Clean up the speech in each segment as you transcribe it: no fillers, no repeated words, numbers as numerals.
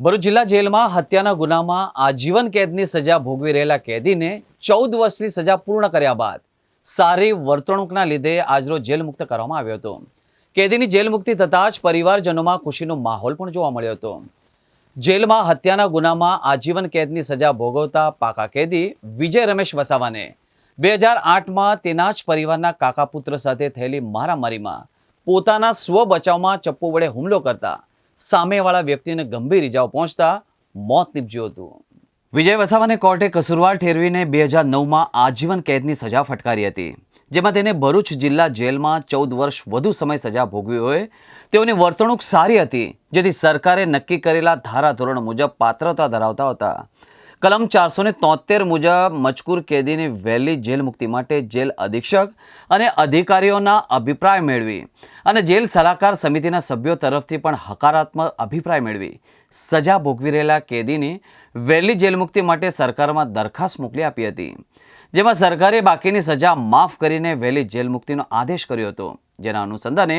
ભરૂચ જિલ્લા જેલમાં હત્યાના ગુનામાં આજીવન કેદની સજા ભોગવી રહેલા કેદીને 14 વર્ષની સજા પૂર્ણ કર્યા બાદ સારી વર્તણૂકના લીધે આજરોજ જેલ મુક્ત કરવામાં આવ્યો હતો। કેદીની જેલ મુક્તિ થતાં જ પરિવારજનોમાં ખુશીનો માહોલ પણ જોવા મળ્યો હતો। જેલમાં હત્યાના ગુનામાં આજીવન કેદની સજા ભોગવતા પાકા કેદી વિજય રમેશ વસાવાને 2008માં તેના જ પરિવારના કાકા પુત્ર સાથે થયેલી મારામારીમાં પોતાના સ્વ બચાવમાં ચપ્પુ વડે હુમલો કરતા સામેવાળા વ્યક્તિને ગંભીર ઇજાઓ પહોંચતા મોત નીપજ્યું હતું। વિજય વસાવાને કોર્ટે કસૂરવાર ઠેરવીને 2009માં આજીવન કેદની સજા ફટકારી હતી, જેમાં તેને ભરૂચ જિલ્લા જેલમાં 14 વર્ષ વધુ સમય સજા ભોગવી હોય તેઓની વર્તણૂક સારી હતી, જેથી સરકારે નક્કી કરેલા ધારાધોરણ મુજબ પાત્રતા ધરાવતા હતા। કલમ 473 મુજબ મજકૂર કેદીની વહેલી જેલ મુક્તિ માટે જેલ અધિક્ષક અને અધિકારીઓના અભિપ્રાય મેળવી અને જેલ સલાહકાર સમિતિના સભ્યો તરફથી પણ હકારાત્મક અભિપ્રાય મેળવી સજા ભોગવી રહેલા કેદીની વહેલી જેલ મુક્તિ માટે સરકારમાં દરખાસ્ત મોકલી આપી હતી, જેમાં સરકારે બાકીની સજા માફ કરીને વહેલી જેલ મુક્તિનો આદેશ કર્યો હતો। જેના અનુસંધાને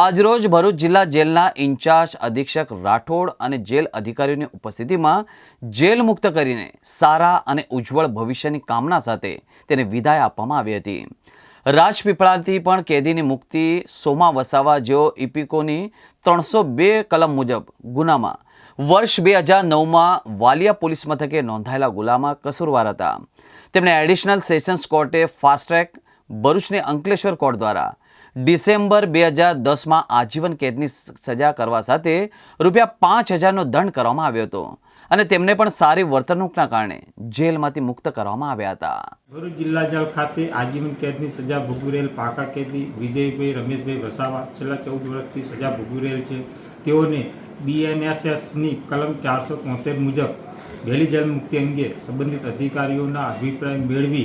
આજરોજ ભરૂચ જિલ્લા જેલના ઇન્ચાર્જ અધિક્ષક રાઠોડ અને જેલ અધિકારીઓની ઉપસ્થિતિમાં જેલ મુક્ત કરીને સારા અને ઉજ્જવળ ભવિષ્યની કામના સાથે તેને વિદાય આપવામાં આવી હતી। રાજપીપળાથી પણ કેદીની મુક્તિ સોમા વસાવા, જેઓ ઇપિકોની 302 કલમ મુજબ ગુનામાં વર્ષ 2009માં વાલિયા પોલીસ મથકે નોંધાયેલા ગુનામાં કસૂરવાર હતા। તેમને એડિશનલ સેશન્સ કોર્ટે ફાસ્ટ ટ્રેક ભરૂચની અંકલેશ્વર કોર્ટ દ્વારા ડિસેમ્બર 2010માં આજીવન કેદની સજા કરવા સાથે ₹5000નો દંડ કરવામાં આવ્યો હતો અને તેમને પણ સારી વર્તણૂકના કારણે જેલમાંથી મુક્ત કરવામાં આવ્યા હતા। ભરૂચ જિલ્લા જેલ ખાતે આજીવન કેદની સજા ભોગવી રહેલ પાકા કેદી વિજયભાઈ રમેશભાઈ વસાવા છેલ્લા 14 વર્ષથી સજા ભોગવી રહેલ છે। તેઓને BNSSની કલમ 473 મુજબ વહેલી જેલ મુક્તિ અંગે સંબંધિત અધિકારીઓના અભિપ્રાય મેળવી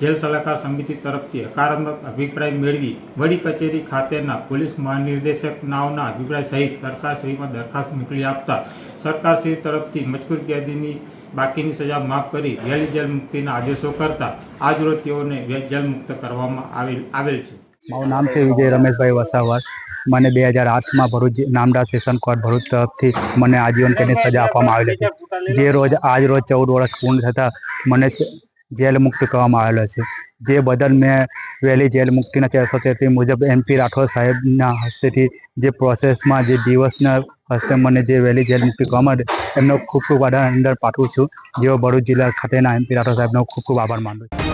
જેલ સલાહકાર સમિતિ તરફથી હકારાત્મક અભિપ્રાય મેળવી વડી કચેરી ખાતેના પોલીસ મહાનિર્દેશક નાઓના અભિપ્રાય સહિત સરકારશ્રીમાં દરખાસ્ત મોકલી આપતા સરકારશ્રી તરફથી મજકૂર કેદીની બાકીની સજા માફ કરી વહેલી જેલ મુક્તિના આદેશો કરતા આજરોજ તેઓને જેલ મુક્ત કરવામાં આવેલ છે। મારું નામ છે વિજય રમેશભાઈ વસાવા। મને 2008માં ભરૂચ નામડા સેશન કોર્ટ ભરૂચ તરફથી મને આજીવન કેદની સજા આપવામાં આવેલી હતી, જે રોજ આજ રોજ 14 વર્ષ પૂર્ણ થતાં મને જેલ મુક્ત કરવામાં આવેલો છે, જે બદલ મેં વહેલી જેલ મુક્તિના 473 મુજબ MP રાઠોડ સાહેબના હસ્તેથી જે પ્રોસેસમાં જે દિવસના હસ્તે મને જે વહેલી જેલ મુક્તિ કરવામાં એમનો ખૂબ ખૂબ આભાર પાઠવું છું, જેઓ ભરૂચ જિલ્લા ખાતેના MP રાઠોડ સાહેબનો ખૂબ ખૂબ આભાર માનું છું।